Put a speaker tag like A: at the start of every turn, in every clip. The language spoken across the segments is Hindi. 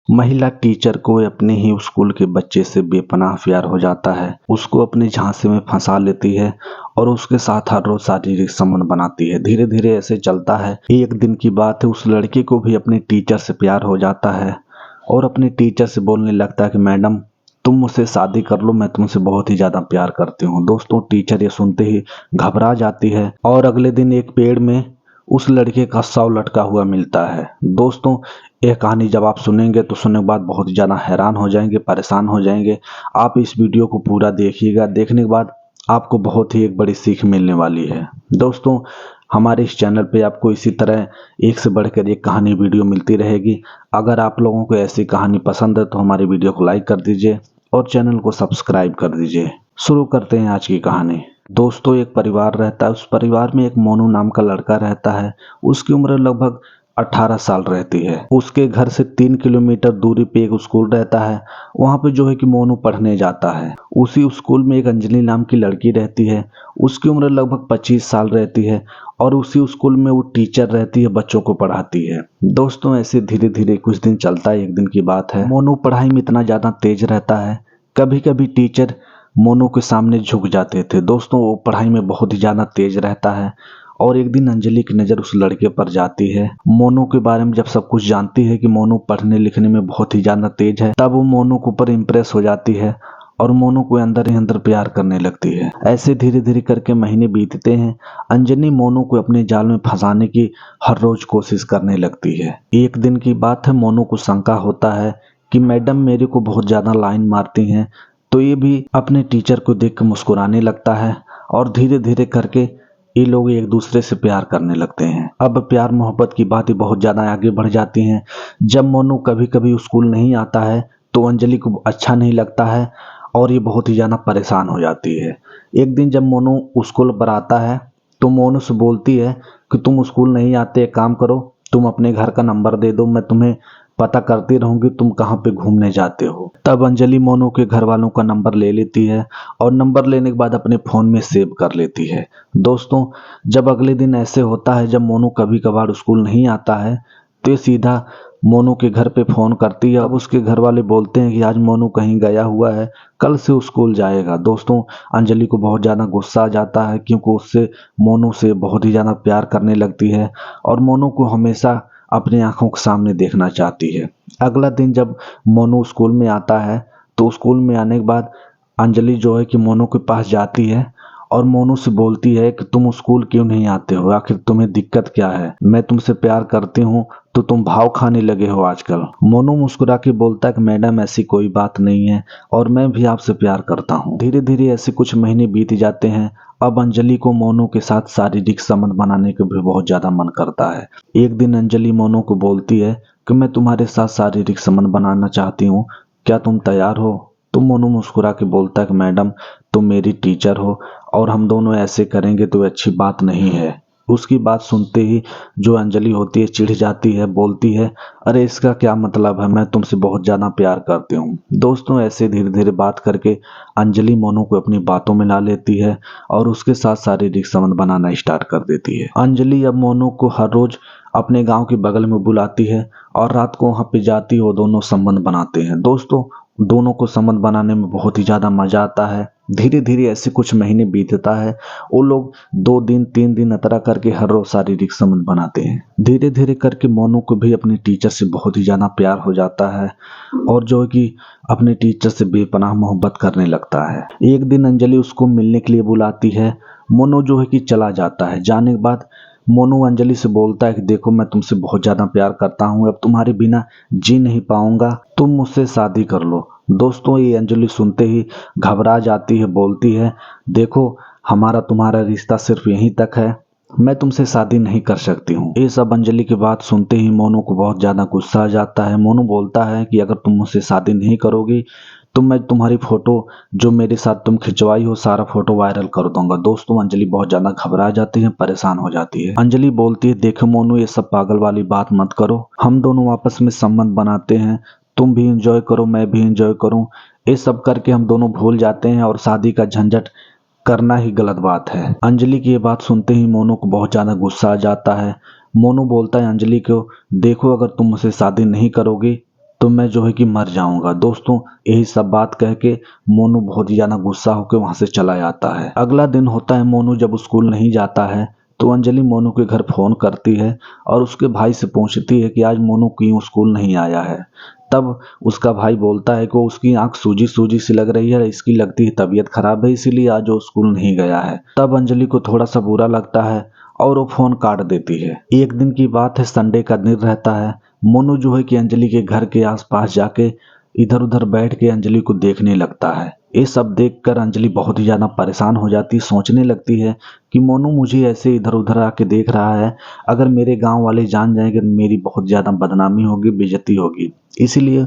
A: महिला टीचर को अपने ही स्कूल के बच्चे से बेपनाह प्यार हो जाता है। उसको अपने झांसे में फंसा लेती है और उसके साथ हर रोज शारीरिक संबंध बनाती है। धीरे धीरे ऐसे चलता है। एक दिन की बात है, उस लड़के को भी अपने टीचर से प्यार हो जाता है और अपने टीचर से बोलने लगता है कि मैडम तुम मुझसे शादी कर लो, मैं तुमसे बहुत ही ज्यादा प्यार करती हूँ। दोस्तों, टीचर ये सुनते ही घबरा जाती है और अगले दिन एक पेड़ में उस लड़के का शव लटका हुआ मिलता है। दोस्तों, यह कहानी जब आप सुनेंगे तो सुनने के बाद बहुत ही ज़्यादा हैरान हो जाएंगे, परेशान हो जाएंगे। आप इस वीडियो को पूरा देखिएगा। देखने के बाद आपको बहुत ही एक बड़ी सीख मिलने वाली है। दोस्तों, हमारे इस चैनल पे आपको इसी तरह एक से बढ़कर एक कहानी वीडियो मिलती रहेगी। अगर आप लोगों को ऐसी कहानी पसंद है तो हमारी वीडियो को लाइक कर दीजिए और चैनल को सब्सक्राइब कर दीजिए। शुरू करते हैं आज की कहानी। दोस्तों, एक परिवार रहता है। उस परिवार में एक मोनू नाम का लड़का रहता है। उसकी उम्र लगभग 18 साल रहती है। उसके घर से 3 किलोमीटर दूरी पे एक स्कूल रहता है। वहाँ पे जो है कि मोनू पढ़ने जाता है। उसी स्कूल में एक अंजलि नाम की लड़की रहती है। उसकी उम्र लगभग 25 साल रहती है और उसी स्कूल में वो टीचर रहती है, बच्चों को पढ़ाती है। दोस्तों, ऐसे धीरे धीरे कुछ दिन चलता है। एक दिन की बात है, मोनू पढ़ाई में इतना ज़्यादा तेज रहता है, कभी कभी टीचर मोनू के सामने झुक जाते थे। दोस्तों, वो पढ़ाई में बहुत ही ज़्यादा तेज रहता है और एक दिन अंजलि की नज़र उस लड़के पर जाती है। मोनू के बारे में जब सब कुछ जानती है कि मोनू पढ़ने लिखने में बहुत ही ज़्यादा तेज है, तब वो मोनू के ऊपर इम्प्रेस हो जाती है और मोनू को अंदर ही अंदर प्यार करने लगती है। ऐसे धीरे धीरे करके महीने बीतते हैं। अंजलि मोनू को अपने जाल में फंसाने की हर रोज कोशिश करने लगती है। एक दिन की बात है, मोनू को शंका होता है कि मैडम मेरे को बहुत ज़्यादा लाइन मारती हैं। तो ये भी अपने टीचर को देख कर मुस्कुराने लगता है और धीरे धीरे करके ये लोग एक दूसरे से प्यार करने लगते हैं। अब प्यार मोहब्बत की बातें बहुत ज़्यादा आगे बढ़ जाती हैं। जब मोनू कभी कभी स्कूल नहीं आता है तो अंजलि को अच्छा नहीं लगता है और ये बहुत ही ज़्यादा परेशान हो जाती है। एक दिन जब मोनू स्कूल पर आता है तो मोनू से बोलती है कि तुम स्कूल नहीं आते, एक काम करो, तुम अपने घर का नंबर दे दो, मैं तुम्हें पता करती रहूंगी तुम कहाँ पे घूमने जाते हो। तब अंजलि मोनू के घर वालों का नंबर ले लेती है और नंबर लेने के बाद अपने फ़ोन में सेव कर लेती है। दोस्तों, जब अगले दिन ऐसे होता है, जब मोनू कभी कभार स्कूल नहीं आता है तो ये सीधा मोनू के घर पे फ़ोन करती है। अब उसके घर वाले बोलते हैं कि आज मोनू कहीं गया हुआ है, कल से स्कूल जाएगा। दोस्तों, अंजलि को बहुत ज़्यादा गुस्सा आ जाता है क्योंकि उससे मोनू से बहुत ही ज़्यादा प्यार करने लगती है और मोनू को हमेशा अपनी आंखों के सामने देखना चाहती है। अगला दिन जब मोनू स्कूल में आता है तो स्कूल में आने के बाद अंजलि जो है कि मोनू के पास जाती है और मोनू से बोलती है कि तुम स्कूल क्यों नहीं आते हो, आखिर तुम्हें दिक्कत क्या है? मैं तुमसे प्यार करती हूँ तो तुम भाव खाने लगे हो आजकल। मोनू मुस्कुरा के बोलता है कि मैडम ऐसी कोई बात नहीं है और मैं भी आपसे प्यार करता हूँ। धीरे धीरे ऐसे कुछ महीने बीत जाते हैं। अब अंजलि को मोनू के साथ शारीरिक संबंध बनाने का भी बहुत ज्यादा मन करता है। एक दिन अंजलि मोनू को बोलती है कि मैं तुम्हारे साथ शारीरिक संबंध बनाना चाहती हूँ, क्या तुम तैयार हो? तो मोनू मुस्कुरा के बोलता है कि मैडम तुम मेरी टीचर हो और हम दोनों ऐसे करेंगे तो अच्छी बात नहीं है। उसकी बात सुनते ही जो अंजलि होती है चिढ़ जाती है, बोलती है अरे इसका क्या मतलब है, मैं तुमसे बहुत ज़्यादा प्यार करती हूँ। दोस्तों, ऐसे धीरे धीरे बात करके अंजलि मोनू को अपनी बातों में ला लेती है और उसके साथ शारीरिक संबंध बनाना स्टार्ट कर देती है। अंजलि अब मोनू को हर रोज अपने गांव के बगल में बुलाती है और रात को वहां पे जाती है। वो दोनों संबंध बनाते हैं। दोस्तों, दोनों को संबंध बनाने में बहुत ही ज़्यादा मज़ा आता है। धीरे धीरे ऐसे कुछ महीने बीतता है। वो लोग 2 दिन 3 दिन अतरा करके हर रोज शारीरिक संबंध बनाते हैं। धीरे धीरे करके मोनू को भी अपने टीचर से बहुत ही ज़्यादा प्यार हो जाता है और जो है कि अपने टीचर से बेपनाह मोहब्बत करने लगता है। एक दिन अंजलि उसको मिलने के लिए बुलाती है। मोनू जो है कि चला जाता है। जाने के बाद मोनू अंजलि से बोलता है कि देखो मैं तुमसे बहुत ज़्यादा प्यार करता हूँ, अब तुम्हारे बिना जी नहीं पाऊंगा, तुम मुझसे शादी कर लो। दोस्तों, ये अंजलि सुनते ही घबरा जाती है, बोलती है देखो हमारा तुम्हारा रिश्ता सिर्फ यहीं तक है, मैं तुमसे शादी नहीं कर सकती हूँ। ये सब अंजलि की बात सुनते ही मोनू को बहुत ज़्यादा गुस्सा आ जाता है। मोनू बोलता है कि अगर तुम मुझसे शादी नहीं करोगी तो मैं तुम्हारी फोटो जो मेरे साथ तुम खिंचवाई हो सारा फोटो वायरल कर दूंगा। दोस्तों, अंजलि बहुत ज्यादा घबरा जाती है, परेशान हो जाती है। अंजलि बोलती है देखो मोनू, ये सब पागल वाली बात मत करो, हम दोनों आपस में संबंध बनाते हैं, तुम भी इंजॉय करो मैं भी इंजॉय करूं, ये सब करके हम दोनों भूल जाते हैं और शादी का झंझट करना ही गलत बात है। अंजलि की ये बात सुनते ही मोनू को बहुत ज्यादा गुस्सा आ जाता है। मोनू बोलता है अंजलि को देखो अगर तुम मुझसे शादी नहीं करोगी तो मैं जो है कि मर जाऊंगा। दोस्तों यही सब बात कह के मोनू बहुत ही ज्यादा गुस्सा होकर वहां से चला जाता है। अगला दिन होता है, मोनू जब स्कूल नहीं जाता है तो अंजलि मोनू के घर फोन करती है और उसके भाई से पूछती है कि आज मोनू क्यों स्कूल नहीं आया है। तब उसका भाई बोलता है कि उसकी आंख सूजी सूजी सी लग रही है, इसकी लगती है तबीयत खराब है, इसीलिए आज वो स्कूल नहीं गया है। तब अंजलि को थोड़ा सा बुरा लगता है और वो फोन काट देती है। एक दिन की बात है, संडे का दिन रहता है। मोनू जो है कि अंजलि के घर के आसपास जाके इधर उधर बैठ के अंजलि को देखने लगता है। ये सब देखकर अंजलि बहुत ही ज्यादा परेशान हो जाती है, सोचने लगती है कि मोनू मुझे ऐसे इधर उधर आके देख रहा है, अगर मेरे गांव वाले जान जाएंगे तो मेरी बहुत ज्यादा बदनामी होगी, बेइज्जती होगी। इसीलिए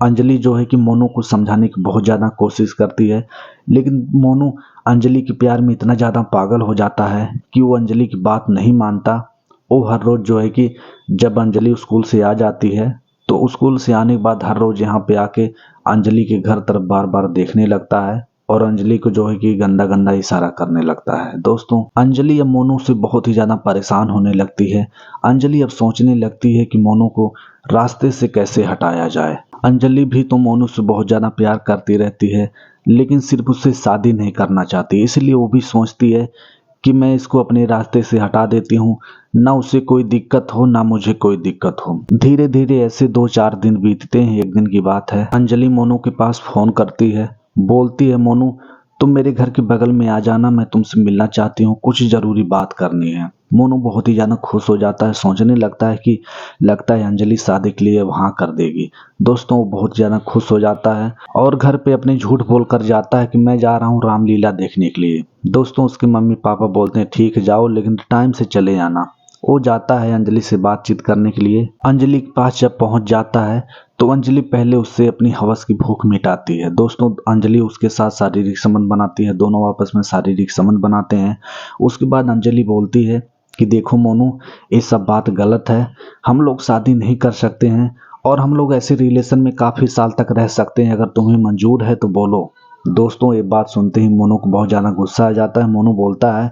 A: अंजलि जो है कि मोनू को समझाने की बहुत ज्यादा कोशिश करती है, लेकिन मोनू अंजलि के प्यार में इतना ज्यादा पागल हो जाता है कि वो अंजलि की बात नहीं मानता। वो हर रोज जो है कि जब अंजलि स्कूल से आ जाती है तो स्कूल से आने के बाद हर रोज यहाँ पे आके अंजलि के घर तरफ बार बार देखने लगता है और अंजलि को जो है कि गंदा गंदा इशारा करने लगता है। दोस्तों अंजलि अब मोनू से बहुत ही ज्यादा परेशान होने लगती है। अंजलि अब सोचने लगती है कि मोनू को रास्ते से कैसे हटाया जाए। अंजलि भी तो मोनू से बहुत ज्यादा प्यार करती रहती है, लेकिन सिर्फ उससे शादी नहीं करना चाहती, इसलिए वो भी सोचती है कि मैं इसको अपने रास्ते से हटा देती हूँ, ना उसे कोई दिक्कत हो ना मुझे कोई दिक्कत हो। धीरे धीरे ऐसे 2-4 दिन बीतते हैं। एक दिन की बात है, अंजलि मोनू के पास फोन करती है, बोलती है मोनू तुम मेरे घर के बगल में आ जाना, मैं तुमसे मिलना चाहती हूँ, कुछ जरूरी बात करनी है। मोनू बहुत ही ज्यादा खुश हो जाता है, सोचने लगता है कि लगता है अंजलि शादी के लिए वहां कर देगी। दोस्तों वो बहुत ज्यादा खुश हो जाता है और घर पे अपने झूठ बोल कर जाता है कि मैं जा रहा हूँ रामलीला देखने के लिए। दोस्तों उसके मम्मी पापा बोलते हैं ठीक है जाओ, लेकिन टाइम से चले आना। वो जाता है अंजलि से बातचीत करने के लिए। अंजलि के पास जब पहुंच जाता है तो अंजलि पहले उससे अपनी हवस की भूख मिटाती है। दोस्तों अंजलि उसके साथ शारीरिक संबंध बनाती है, दोनों आपस में शारीरिक संबंध बनाते हैं। उसके बाद अंजलि बोलती है कि देखो मोनू ये सब बात गलत है, हम लोग शादी नहीं कर सकते हैं और हम लोग ऐसे रिलेशन में काफी साल तक रह सकते हैं, अगर तुम्हें मंजूर है तो बोलो। दोस्तों ये बात सुनते ही मोनू को बहुत ज्यादा गुस्सा आ जाता है। मोनू बोलता है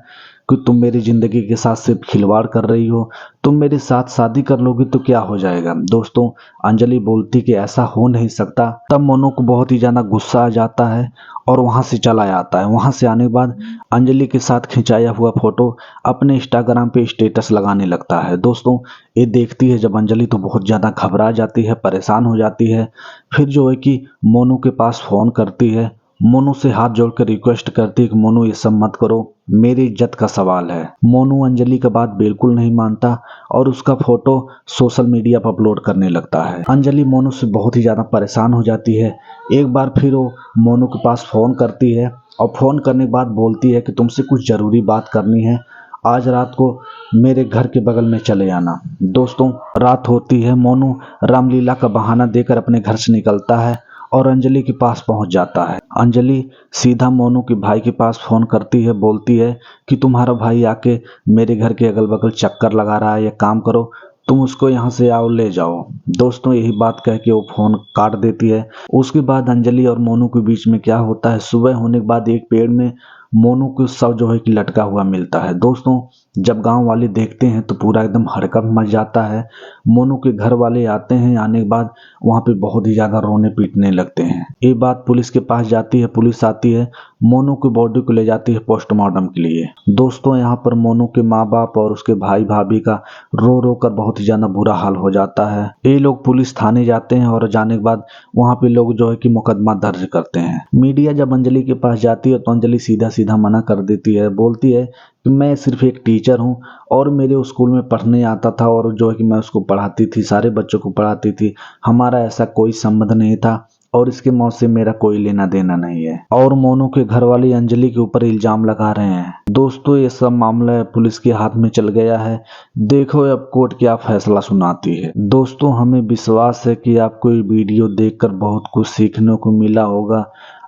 A: कि तुम मेरी जिंदगी के साथ सिर्फ खिलवाड़ कर रही हो, तुम मेरे साथ शादी कर लोगी तो क्या हो जाएगा। दोस्तों अंजलि बोलती कि ऐसा हो नहीं सकता। तब मोनू को बहुत ही ज्यादा गुस्सा आ जाता है और वहां से चला जाता है। वहां से आने के बाद अंजलि के साथ खिंचाया हुआ फोटो अपने इंस्टाग्राम पे स्टेटस लगाने लगता है। दोस्तों ये देखती है जब अंजलि तो बहुत ज्यादा घबरा जाती है, परेशान हो जाती है। फिर जो है कि मोनू के पास फोन करती है, मोनू से हाथ जोड़कर रिक्वेस्ट करती है कि मोनू ये सब मत करो, मेरी इज्जत का सवाल है। मोनू अंजलि का बात बिल्कुल नहीं मानता और उसका फोटो सोशल मीडिया पर अपलोड करने लगता है। अंजलि मोनू से बहुत ही ज्यादा परेशान हो जाती है। एक बार फिर वो मोनू के पास फोन करती है और फोन करने के बाद बोलती है कि तुमसे कुछ जरूरी बात करनी है, आज रात को मेरे घर के बगल में चले आना। दोस्तों रात होती है, मोनू रामलीला का बहाना देकर अपने घर से निकलता है और अंजलि के पास पहुंच जाता है। अंजलि सीधा मोनू के भाई के पास फोन करती है, बोलती है कि तुम्हारा भाई आके मेरे घर के अगल बगल चक्कर लगा रहा है, या काम करो तुम उसको यहाँ से आओ ले जाओ। दोस्तों यही बात कह के वो फोन काट देती है। उसके बाद अंजलि और मोनू के बीच में क्या होता है, सुबह होने के बाद एक पेड़ में मोनू को शव जो है कि लटका हुआ मिलता है। दोस्तों जब गांव वाले देखते हैं तो पूरा एकदम हड़कंप मच जाता है। मोनू के घर वाले आते हैं, आने के बाद वहां पे बहुत ही ज्यादा रोने पीटने लगते हैं। ये बात पुलिस के पास जाती है, पुलिस आती है, मोनू की बॉडी को ले जाती है पोस्टमार्टम के लिए। दोस्तों यहाँ पर मोनू के माँ बाप और उसके भाई भाभी का रो रो कर बहुत ही ज्यादा बुरा हाल हो जाता है। ये लोग पुलिस थाने जाते हैं और जाने के बाद वहाँ पे लोग जो है कि मुकदमा दर्ज करते हैं। मीडिया जब अंजलि के पास जाती है तो अंजलि सीधा सीधा मना कर देती है, बोलती है कि मैं सिर्फ एक टीचर हूँ और मेरे स्कूल में पढ़ने आता था और जो है कि मैं उसको पढ़ाती थी, सारे बच्चों को पढ़ाती थी, हमारा ऐसा कोई संबंध नहीं था और इसके मौत से मेरा कोई लेना देना नहीं है। और मोनू के घर वाले अंजलि के ऊपर इल्जाम लगा रहे हैं। दोस्तों ये सब मामला पुलिस के हाथ में चल गया है, देखो अब कोर्ट क्या फैसला सुनाती है। दोस्तों हमें विश्वास है कि आपको ये वीडियो देखकर बहुत कुछ सीखने को मिला होगा।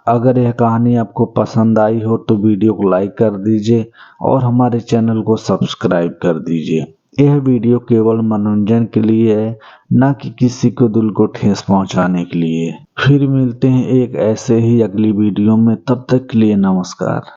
A: अगर यह कहानी आपको पसंद आई हो तो वीडियो को लाइक कर दीजिए और हमारे चैनल को सब्सक्राइब कर दीजिए। यह वीडियो केवल मनोरंजन के लिए है, ना कि किसी को दिल को ठेस पहुंचाने के लिए। फिर मिलते हैं एक ऐसे ही अगली वीडियो में, तब तक के लिए नमस्कार।